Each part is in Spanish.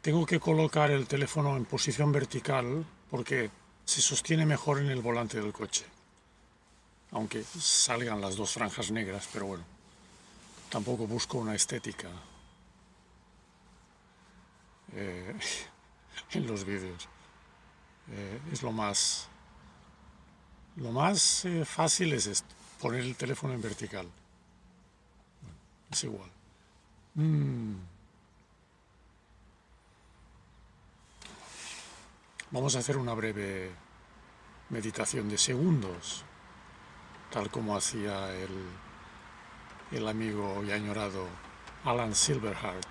Tengo que colocar el teléfono en posición vertical porque se sostiene mejor en el volante del coche. Aunque salgan las dos franjas negras, pero bueno, tampoco busco una estética eh, en los vídeos. Es lo más fácil es esto, poner el teléfono en vertical. Es igual. Vamos a hacer una breve meditación de segundos, tal como hacía el amigo y añorado Alan Silverheart.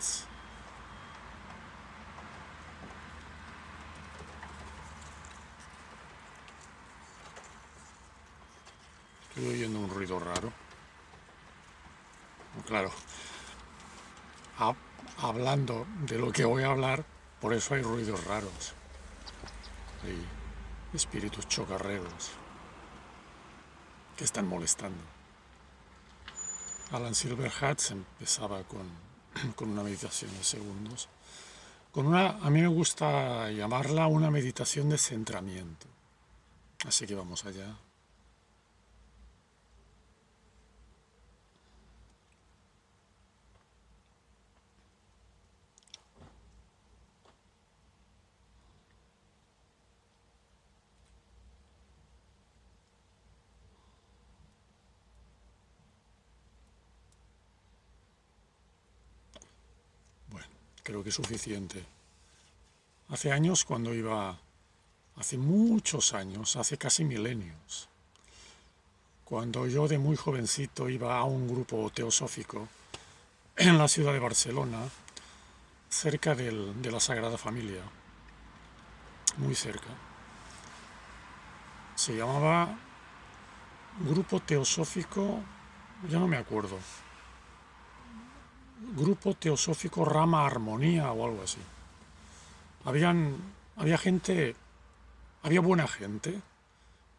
Estoy oyendo un ruido raro. Claro, hablando de lo que voy a hablar, por eso hay ruidos raros. Hay espíritus chocarreros que están molestando. Alan Silverheart empezaba con una meditación de segundos. A mí me gusta llamarla una meditación de centramiento. Así que vamos allá. Bueno, creo que es suficiente. Hace muchos años, hace casi milenios, cuando yo de muy jovencito iba a un grupo teosófico en la ciudad de Barcelona, cerca de la Sagrada Familia, muy cerca. Se llamaba Grupo Teosófico, ya no me acuerdo, Grupo Teosófico Rama Armonía o algo así. Había gente, había buena gente,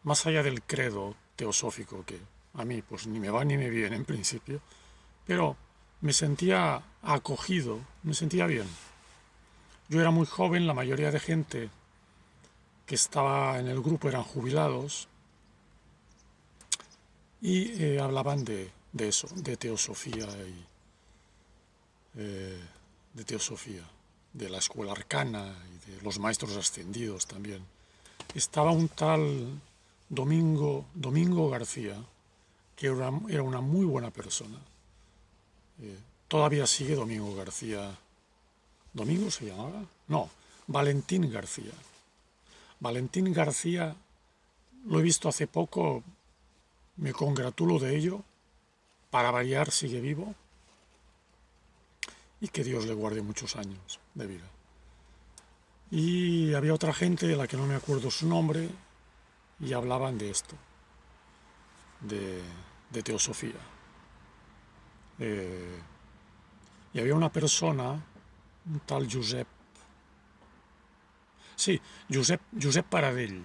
más allá del credo teosófico, que a mí pues ni me va ni me viene en principio, pero me sentía acogido, me sentía bien. Yo era muy joven, la mayoría de gente que estaba en el grupo eran jubilados y hablaban de eso, de teosofía de teosofía, de la escuela arcana y de los maestros ascendidos también. Estaba un tal Domingo García, que era una muy buena persona. Todavía sigue Domingo García. ¿Domingo se llamaba? No, Valentín García. Valentín García, lo he visto hace poco, me congratulo de ello. Para variar, sigue vivo. Y que Dios le guarde muchos años de vida. Y había otra gente de la que no me acuerdo su nombre y hablaban de esto, de teosofía. Y había una persona, un tal Josep Paradell,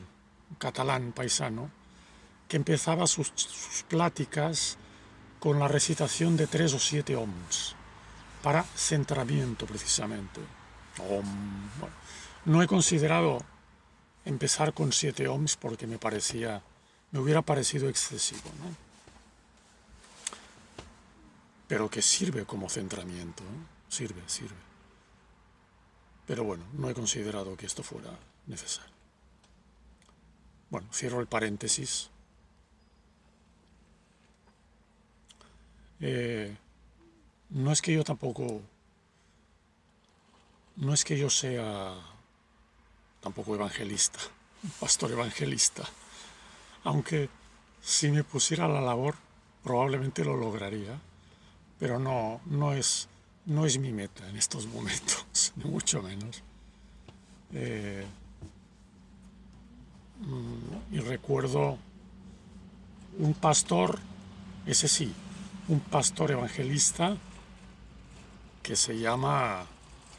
un catalán paisano, que empezaba sus pláticas con la recitación de 3 o 7 ohms, para centramiento precisamente. Bueno, no he considerado empezar con 7 ohms porque me hubiera parecido excesivo, ¿no? Pero que sirve como centramiento, ¿eh? Sirve. Pero bueno, no he considerado que esto fuera necesario. Bueno, cierro el paréntesis. No es que yo sea tampoco evangelista, un pastor evangelista, aunque si me pusiera a la labor probablemente lo lograría, pero no es mi meta en estos momentos, ni mucho menos. Y recuerdo un pastor, ese sí, un pastor evangelista que se llama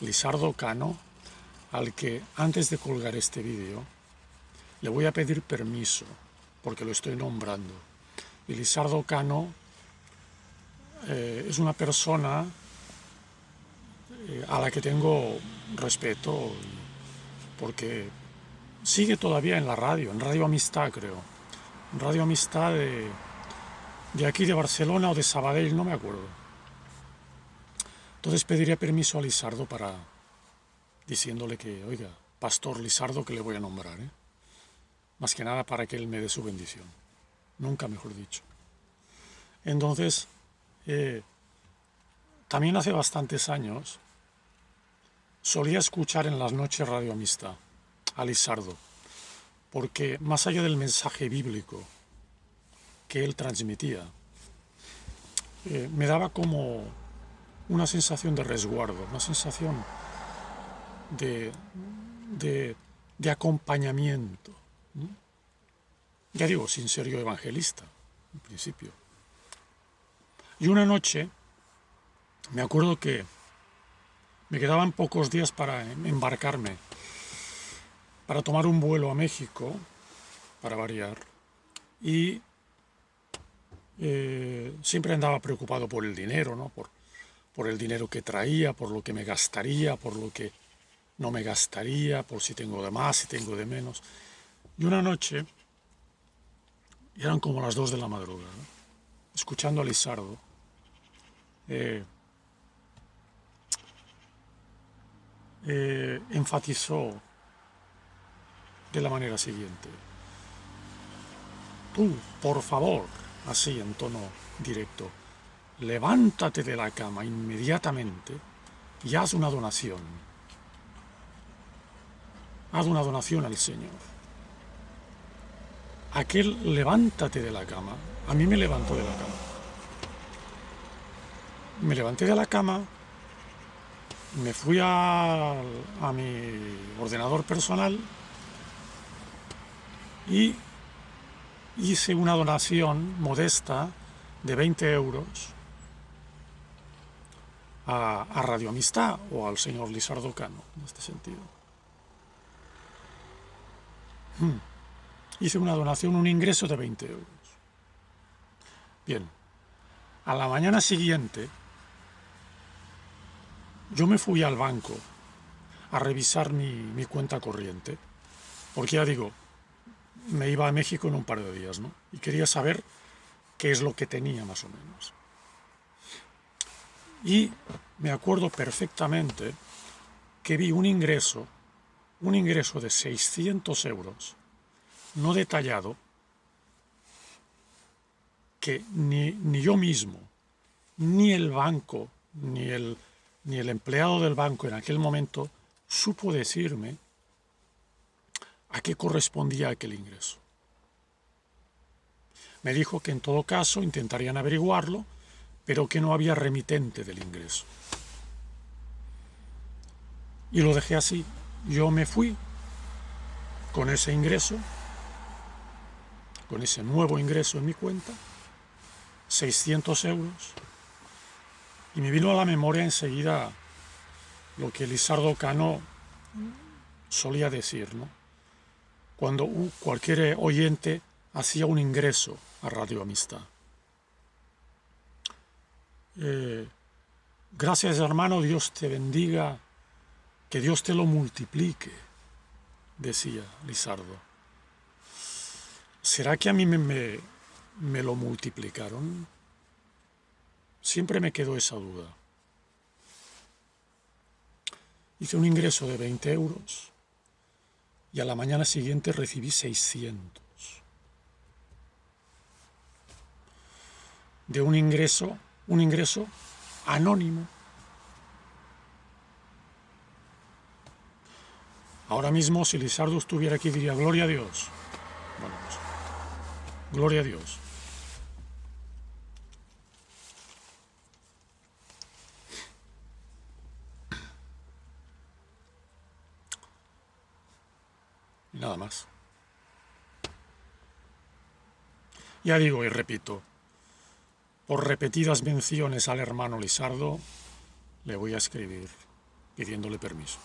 Lizardo Cano, al que antes de colgar este vídeo le voy a pedir permiso porque lo estoy nombrando. Y Lizardo Cano es una persona a la que tengo respeto, porque sigue todavía en la radio, en Radio Amistad creo, en Radio Amistad de aquí de Barcelona o de Sabadell, no me acuerdo. Entonces pediría permiso a Lisardo para diciéndole que, oiga, Pastor Lisardo, que le voy a nombrar, ¿eh? Más que nada para que él me dé su bendición, nunca mejor dicho. Entonces, también hace bastantes años solía escuchar en las noches Radio Amistad a Lisardo, porque más allá del mensaje bíblico que él transmitía, me daba como una sensación de resguardo, una sensación de acompañamiento. Ya digo, sin ser yo evangelista, en principio. Y una noche, me acuerdo que me quedaban pocos días para embarcarme, para tomar un vuelo a México, para variar, y siempre andaba preocupado por el dinero, ¿no? Por el dinero que traía, por lo que me gastaría, por lo que no me gastaría, por si tengo de más, si tengo de menos. Y una noche, eran como las 2 de la madrugada, ¿no? Escuchando a Lisardo, enfatizó de la manera siguiente: tú, por favor, así en tono directo, levántate de la cama inmediatamente y haz una donación. Haz una donación al Señor. Aquel levántate de la cama, a mí me levantó de la cama. Me levanté de la cama, me fui a mi ordenador personal y hice una donación modesta de 20 euros a Radio Amistad o al señor Lisardo Cano, en este sentido. Hice una donación, un ingreso de 20 euros. Bien, a la mañana siguiente yo me fui al banco a revisar mi cuenta corriente, porque ya digo, me iba a México en un par de días, ¿no? Y quería saber qué es lo que tenía más o menos. Y me acuerdo perfectamente que vi un ingreso de 600 euros, no detallado, que ni yo mismo, ni el banco, ni el empleado del banco en aquel momento supo decirme a qué correspondía aquel ingreso. Me dijo que en todo caso intentarían averiguarlo, pero que no había remitente del ingreso. Y lo dejé así. Yo me fui con ese ingreso, con ese nuevo ingreso en mi cuenta, 600 euros, y me vino a la memoria enseguida lo que Lisardo Cano solía decir, ¿no? Cuando cualquier oyente hacía un ingreso a Radio Amistad. Gracias, hermano, Dios te bendiga, que Dios te lo multiplique, decía Lisardo. ¿Será que a mí me lo multiplicaron? Siempre me quedó esa duda. Hice un ingreso de 20 euros y a la mañana siguiente recibí 600. De un ingreso anónimo. Ahora mismo, si Lisardo estuviera aquí, diría: gloria a Dios. Bueno, pues, gloria a Dios. Y nada más. Ya digo y repito, por repetidas menciones al hermano Lisardo, le voy a escribir pidiéndole permiso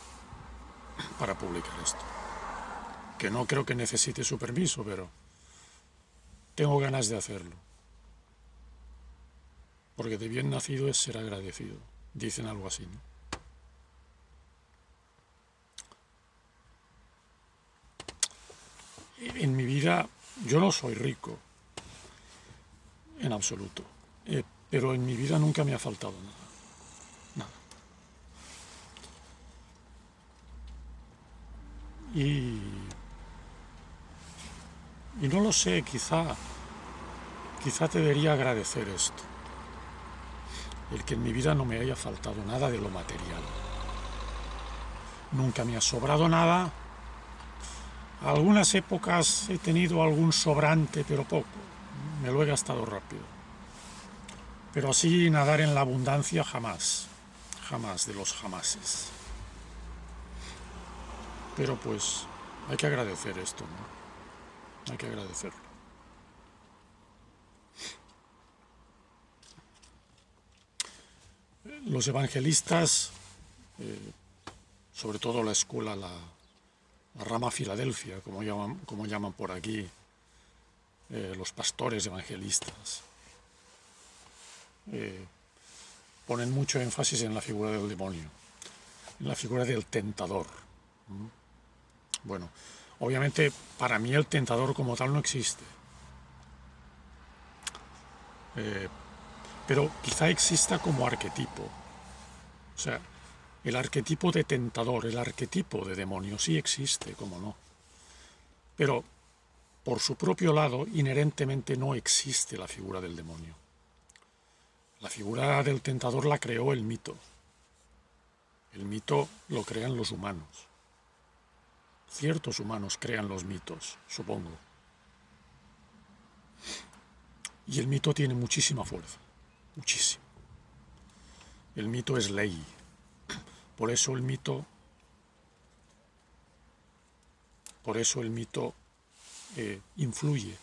para publicar esto. Que no creo que necesite su permiso, pero tengo ganas de hacerlo. Porque de bien nacido es ser agradecido. Dicen algo así, ¿no? En mi vida yo no soy rico, en absoluto, pero en mi vida nunca me ha faltado nada, nada. Y, y no lo sé, quizá te debería agradecer esto, el que en mi vida no me haya faltado nada de lo material. Nunca me ha sobrado nada. Algunas épocas he tenido algún sobrante, pero poco. Me lo he gastado rápido. Pero así nadar en la abundancia jamás. Jamás de los jamases. Pero pues hay que agradecer esto, ¿no? Hay que agradecerlo. Los evangelistas, sobre todo la escuela, la rama Filadelfia, como llaman por aquí, los pastores evangelistas, ponen mucho énfasis en la figura del demonio, en la figura del tentador. Bueno, obviamente para mí el tentador como tal no existe, pero quizá exista como arquetipo. O sea, el arquetipo de tentador, el arquetipo de demonio sí existe, como no. Pero por su propio lado, inherentemente no existe la figura del demonio. La figura del tentador la creó el mito. El mito lo crean los humanos. Ciertos humanos crean los mitos, supongo. Y el mito tiene muchísima fuerza, muchísimo. El mito es ley. Por eso el mito influye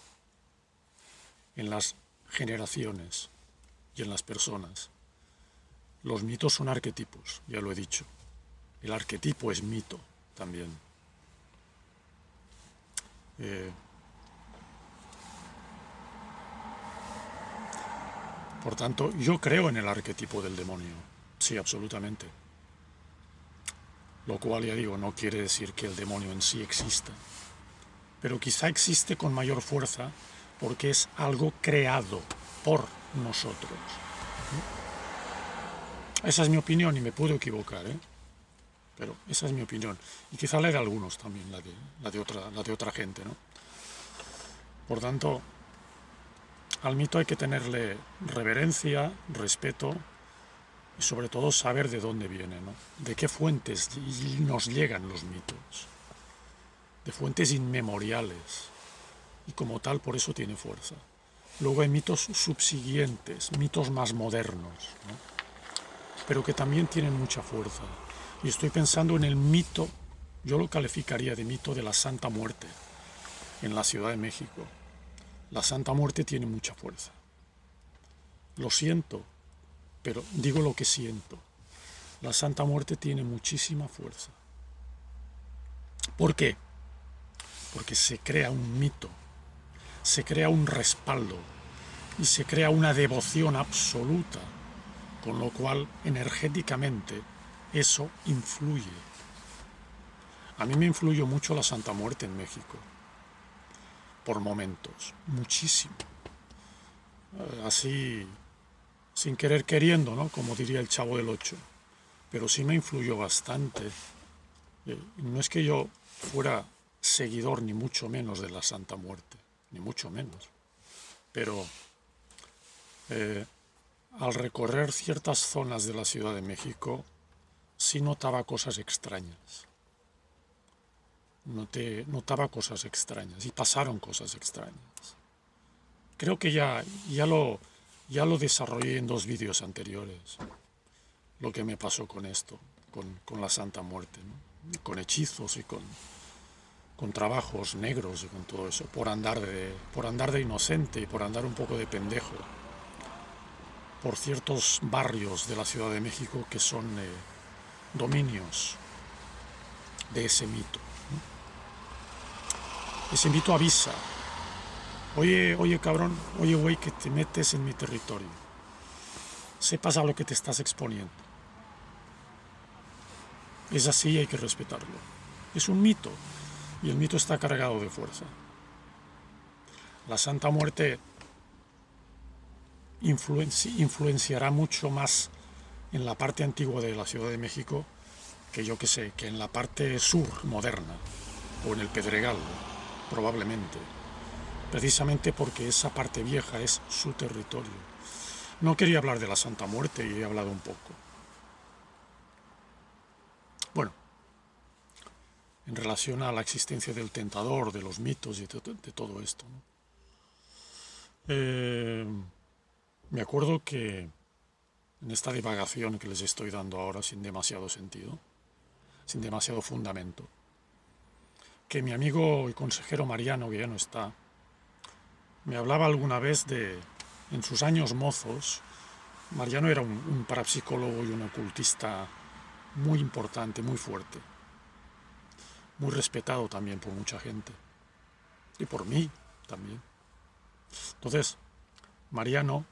en las generaciones y en las personas. Los mitos son arquetipos, ya lo he dicho. El arquetipo es mito también. Por tanto, yo creo en el arquetipo del demonio, sí, absolutamente. Lo cual, ya digo, no quiere decir que el demonio en sí exista, pero quizá existe con mayor fuerza porque es algo creado por nosotros. Esa es mi opinión y me puedo equivocar, pero esa es mi opinión. Y quizá la de algunos también, la de otra gente, ¿no? Por tanto, al mito hay que tenerle reverencia, respeto y sobre todo saber de dónde viene, ¿no? De qué fuentes nos llegan los mitos. De fuentes inmemoriales. Y como tal, por eso tiene fuerza. Luego hay mitos subsiguientes, mitos más modernos, ¿no? Pero que también tienen mucha fuerza. Y estoy pensando en el mito, yo lo calificaría de mito de la Santa Muerte en la Ciudad de México. La Santa Muerte tiene mucha fuerza. Lo siento, pero digo lo que siento. La Santa Muerte tiene muchísima fuerza. ¿Por qué? Porque se crea un mito, se crea un respaldo y se crea una devoción absoluta, con lo cual energéticamente eso influye. A mí me influyó mucho la Santa Muerte en México, por momentos, muchísimo. Así, sin querer queriendo, ¿no? Como diría el Chavo del Ocho. Pero sí me influyó bastante. No es que yo fuera seguidor ni mucho menos de la Santa Muerte, ni mucho menos. Pero al recorrer ciertas zonas de la Ciudad de México, sí notaba cosas extrañas. Notaba cosas extrañas y pasaron cosas extrañas. Creo que ya lo desarrollé en 2 vídeos anteriores, lo que me pasó con esto, con la Santa Muerte, ¿no? Con hechizos y con trabajos negros y con todo eso, por andar de inocente y por andar un poco de pendejo por ciertos barrios de la Ciudad de México que son dominios de ese mito. Ese mito avisa: oye cabrón, oye güey, que te metes en mi territorio, sepas a lo que te estás exponiendo. Es así y hay que respetarlo. Es un mito y el mito está cargado de fuerza. la Santa Muerte influenciará mucho más en la parte antigua de la Ciudad de México que yo que sé, que en la parte sur moderna o en el Pedregal, probablemente, precisamente porque esa parte vieja es su territorio. No quería hablar de la Santa Muerte y he hablado un poco. Bueno, en relación a la existencia del tentador, de los mitos y de todo esto, ¿no? Me acuerdo que en esta divagación que les estoy dando ahora sin demasiado sentido, sin demasiado fundamento, que mi amigo y consejero Mariano, que ya no está, me hablaba alguna vez de, en sus años mozos, Mariano era un parapsicólogo y un ocultista muy importante, muy fuerte, muy respetado también por mucha gente, y por mí también. Entonces, Mariano,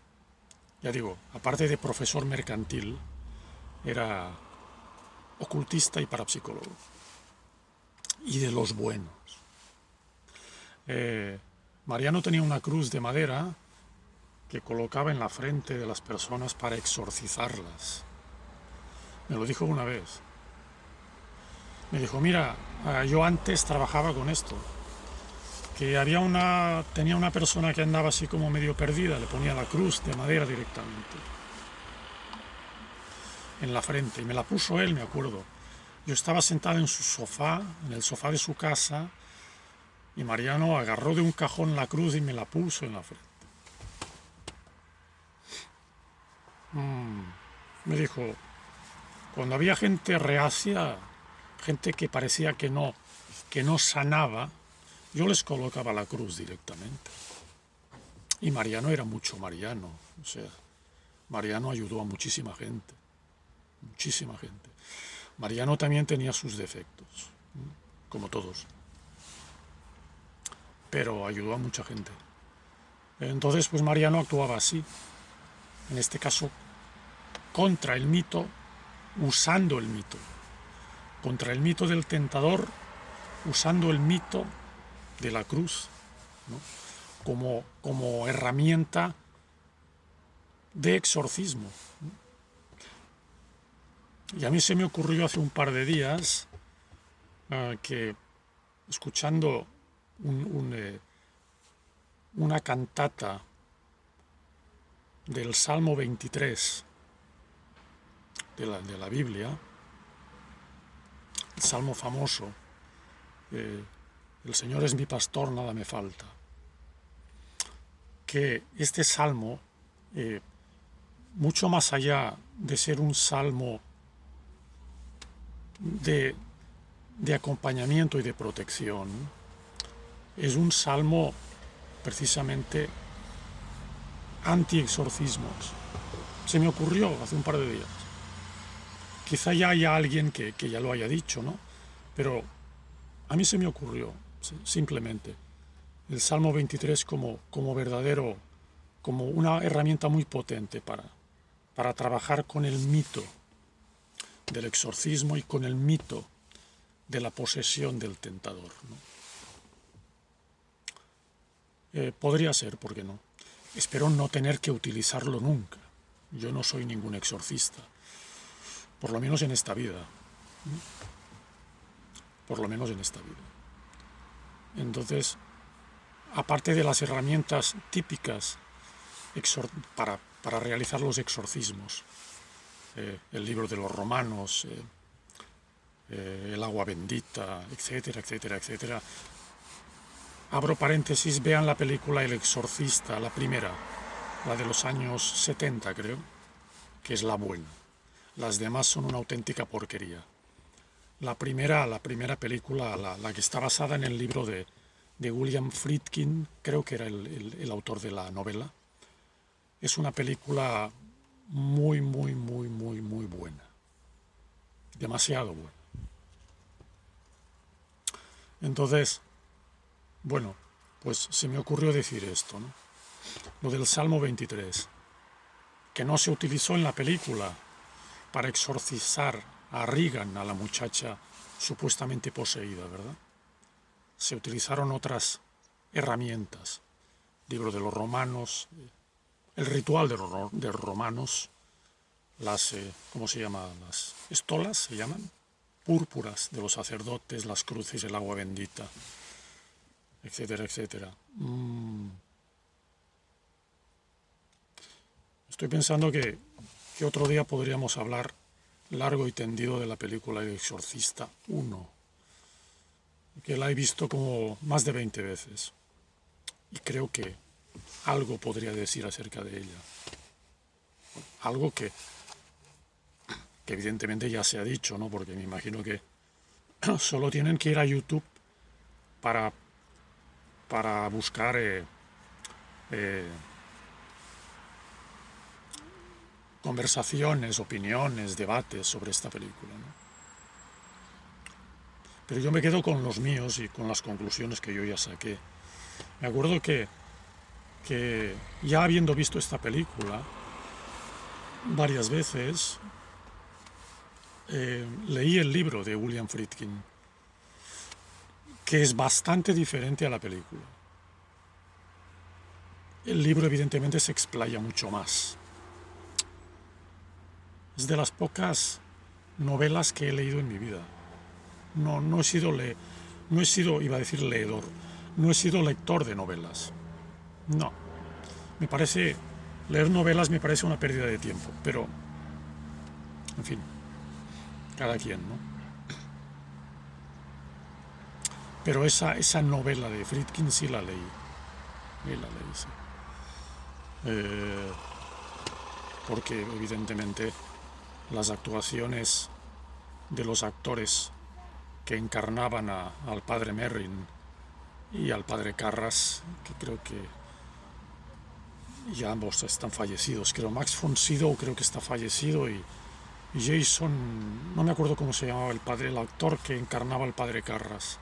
ya digo, aparte de profesor mercantil, era ocultista y parapsicólogo, y de los buenos. Mariano tenía una cruz de madera que colocaba en la frente de las personas para exorcizarlas. Me lo dijo una vez. Me dijo, mira, yo antes trabajaba con esto, que tenía una persona que andaba así como medio perdida, le ponía la cruz de madera directamente en la frente, y me la puso él, me acuerdo. Yo estaba sentado en su sofá, en el sofá de su casa, y Mariano agarró de un cajón la cruz y me la puso en la frente. Me dijo, cuando había gente reacia, gente que parecía que no sanaba, yo les colocaba la cruz directamente. Y Mariano era mucho Mariano, o sea, Mariano ayudó a muchísima gente, muchísima gente. Mariano también tenía sus defectos, como todos, pero ayudó a mucha gente. Entonces, pues Mariano actuaba así, en este caso, contra el mito, usando el mito, contra el mito del tentador, usando el mito de la cruz, ¿no? como herramienta de exorcismo. Y a mí se me ocurrió hace un par de días que, escuchando una cantata del Salmo 23 de la Biblia, el Salmo famoso, el Señor es mi pastor, nada me falta, que este Salmo, mucho más allá de ser un Salmo de acompañamiento y de protección, es un Salmo precisamente anti-exorcismos. Se me ocurrió hace un par de días. Quizá ya haya alguien que ya lo haya dicho, ¿no? Pero a mí se me ocurrió, simplemente, el Salmo 23 como verdadero, como una herramienta muy potente para trabajar con el mito del exorcismo y con el mito de la posesión del tentador, ¿no? Podría ser, ¿por qué no? Espero no tener que utilizarlo nunca. Yo no soy ningún exorcista, por lo menos en esta vida. Por lo menos en esta vida. Entonces, aparte de las herramientas típicas para realizar los exorcismos, el libro de los romanos, el agua bendita, etcétera, etcétera, etcétera. Abro paréntesis, vean la película El Exorcista, la primera, la de los años 70 creo, que es la buena. Las demás son una auténtica porquería. La primera película, la que está basada en el libro de William Friedkin, creo que era el autor de la novela, es una película muy, muy, muy, muy, muy buena. Demasiado buena. Entonces, bueno, pues se me ocurrió decir esto, ¿no? Lo del Salmo 23, que no se utilizó en la película para exorcizar a Regan, a la muchacha supuestamente poseída, ¿verdad? Se utilizaron otras herramientas libro de los romanos, el ritual de los romanos, las, ¿cómo se llama? Las estolas se llaman, púrpuras de los sacerdotes, las cruces, el agua bendita, etcétera, etcétera. Estoy pensando que otro día podríamos hablar largo y tendido de la película El Exorcista 1, que la he visto como más de 20 veces y creo que algo podría decir acerca de ella. Algo que evidentemente ya se ha dicho, ¿no? Porque me imagino que solo tienen que ir a YouTube para buscar conversaciones, opiniones, debates sobre esta película, ¿no? Pero yo me quedo con los míos y con las conclusiones que yo ya saqué. Me acuerdo que ya habiendo visto esta película varias veces, leí el libro de William Friedkin, que es bastante diferente a la película. El libro evidentemente se explaya mucho más. Es de las pocas novelas que he leído en mi vida. No he sido, iba a decir leedor, no he sido lector de novelas. No. Leer novelas me parece una pérdida de tiempo, pero, en fin, cada quien, ¿no? Pero esa novela de Friedkin sí la leí. Sí. Porque evidentemente las actuaciones de los actores que encarnaban al padre Merrin y al padre Carras, que creo que ya ambos están fallecidos. Creo Max von Sydow creo que está fallecido y Jason, no me acuerdo cómo se llamaba el actor que encarnaba al padre Carras.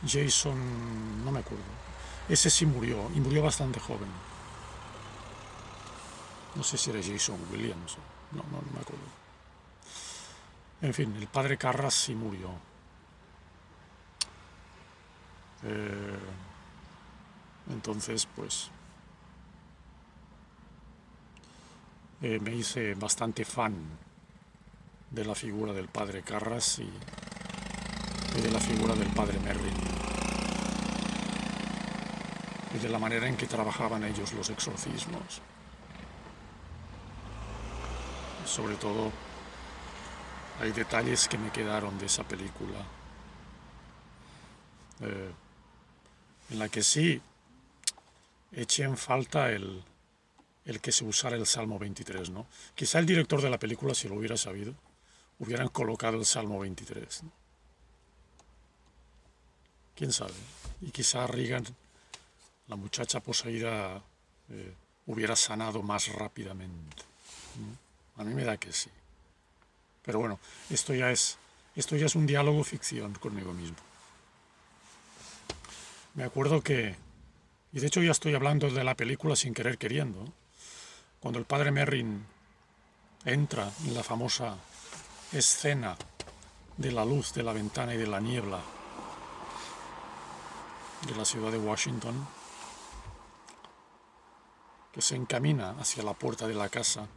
Jason, no me acuerdo. Ese sí murió, y murió bastante joven. No sé si era Jason Williams, no me acuerdo. En fin, el padre Carras sí murió. Entonces, pues, me hice bastante fan de la figura del padre Carras y de la figura del padre Merrin y de la manera en que trabajaban ellos los exorcismos. Sobre todo, hay detalles que me quedaron de esa película, en la que sí eché en falta el que se usara el Salmo 23, ¿no? Quizá el director de la película, si lo hubiera sabido, hubieran colocado el Salmo 23, ¿no? ¿Quién sabe? Y quizá Regan, la muchacha poseída, hubiera sanado más rápidamente, ¿no? A mí me da que sí. Pero bueno, esto ya es un diálogo ficción conmigo mismo. Me acuerdo que, y de hecho ya estoy hablando de la película sin querer queriendo, cuando el padre Merrin entra en la famosa escena de la luz de la ventana y de la niebla de la ciudad de Washington, que se encamina hacia la puerta de la casa,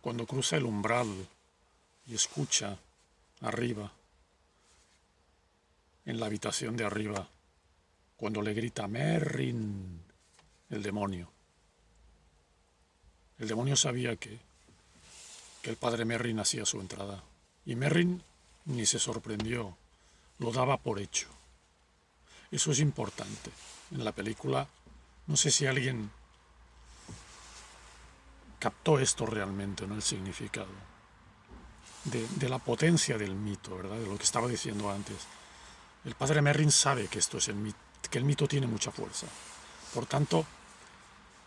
cuando cruza el umbral y escucha arriba, en la habitación de arriba, cuando le grita Merrin, el demonio. El demonio sabía que el padre Merrin hacía su entrada. Y Merrin ni se sorprendió, lo daba por hecho. Eso es importante. En la película, no sé si alguien captó esto realmente, ¿no? El significado de la potencia del mito, ¿verdad? De lo que estaba diciendo antes. El padre Merrin sabe que esto es que el mito tiene mucha fuerza. Por tanto,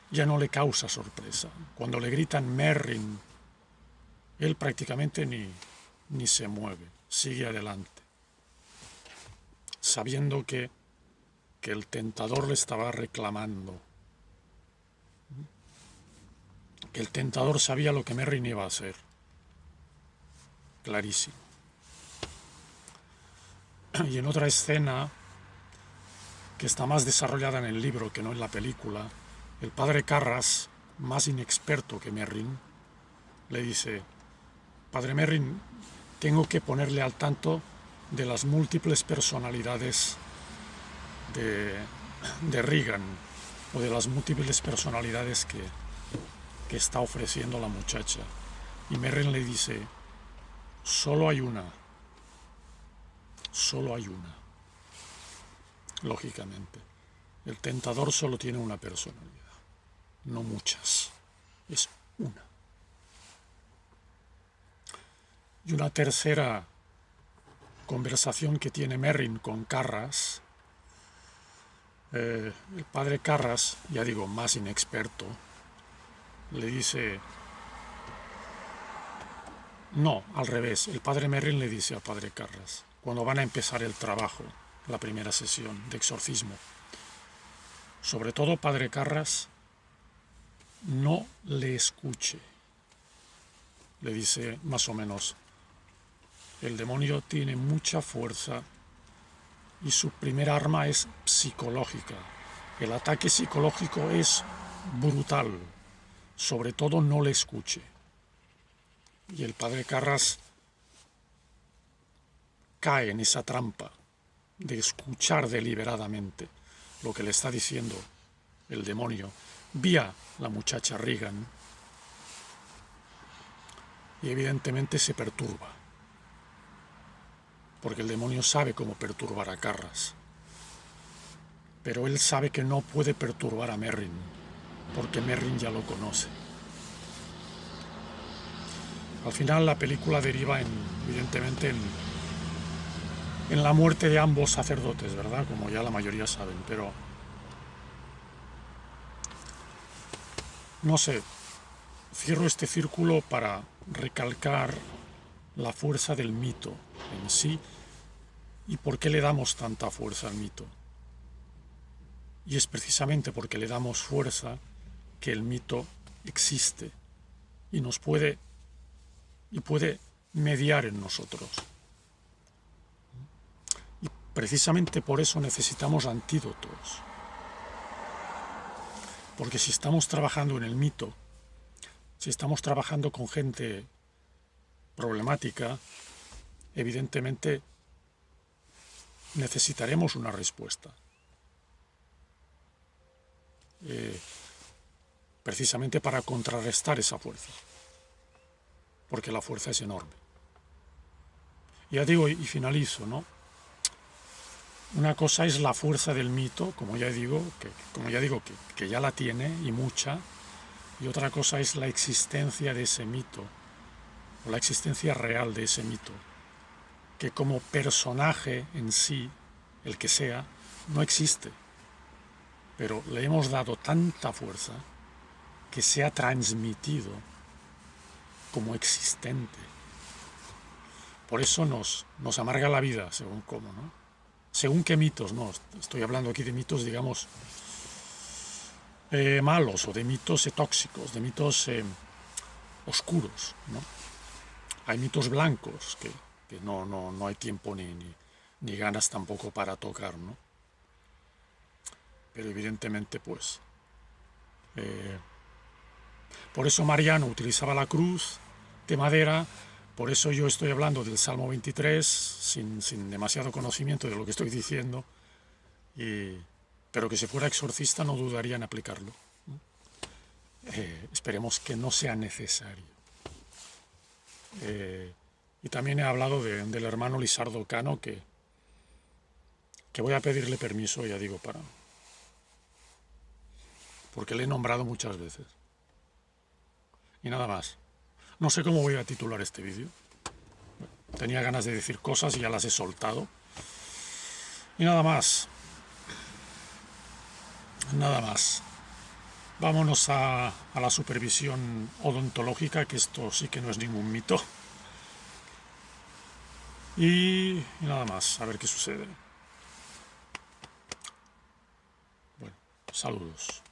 ya no le causa sorpresa. Cuando le gritan Merrin, él prácticamente ni se mueve, sigue adelante, sabiendo que el tentador le estaba reclamando, que el tentador sabía lo que Merrin iba a hacer. Clarísimo. Y en otra escena que está más desarrollada en el libro que no en la película, el padre Carras, más inexperto que Merrin, le dice: Padre Merrin, tengo que ponerle al tanto de las múltiples personalidades de Regan, o de las múltiples personalidades que está ofreciendo la muchacha. Y Merrin le dice: solo hay una. Solo hay una. Lógicamente, el tentador solo tiene una personalidad, no muchas, es una. Y una tercera conversación que tiene Merrin con Carras, el padre Carras, ya digo, más inexperto, le dice, no, al revés, el padre Merrin le dice al padre Carras, cuando van a empezar el trabajo, la primera sesión de exorcismo: sobre todo, padre Carras, no le escuche. Le dice más o menos: el demonio tiene mucha fuerza y su primer arma es psicológica. El ataque psicológico es brutal. Sobre todo, no le escuche. Y el padre Carras cae en esa trampa de escuchar deliberadamente lo que le está diciendo el demonio vía la muchacha Regan, y evidentemente se perturba, porque el demonio sabe cómo perturbar a Carras, pero él sabe que no puede perturbar a Merrin, porque Merrin ya lo conoce. Al final la película deriva evidentemente en la muerte de ambos sacerdotes, ¿verdad? Como ya la mayoría saben, pero no sé, cierro este círculo para recalcar la fuerza del mito en sí y por qué le damos tanta fuerza al mito. Y es precisamente porque le damos fuerza que el mito existe y puede mediar en nosotros. Y precisamente por eso necesitamos antídotos. Porque si estamos trabajando en el mito, si estamos trabajando con gente problemática, evidentemente necesitaremos una respuesta. Precisamente para contrarrestar esa fuerza, porque la fuerza es enorme. Ya digo y finalizo, ¿no? Una cosa es la fuerza del mito, como ya digo, que ya la tiene y mucha, y otra cosa es la existencia de ese mito, o la existencia real de ese mito, que como personaje en sí, el que sea, no existe, pero le hemos dado tanta fuerza que se ha transmitido como existente. Por eso nos amarga la vida, según cómo, ¿no? Según qué mitos, no, estoy hablando aquí de mitos, digamos, malos, o de mitos tóxicos, de mitos oscuros, ¿no? Hay mitos blancos que no hay tiempo ni ganas tampoco para tocar, ¿no? Pero evidentemente, pues, por eso Mariano utilizaba la cruz de madera. Por eso yo estoy hablando del Salmo 23 sin demasiado conocimiento de lo que estoy diciendo, pero que si fuera exorcista no dudaría en aplicarlo. Esperemos que no sea necesario. Y también he hablado del hermano Lizardo Cano, que voy a pedirle permiso, ya digo, porque le he nombrado muchas veces. Y nada más. No sé cómo voy a titular este vídeo. Tenía ganas de decir cosas y ya las he soltado. Y nada más. Nada más. Vámonos a la supervisión odontológica, que esto sí que no es ningún mito. Y nada más, a ver qué sucede. Bueno, saludos.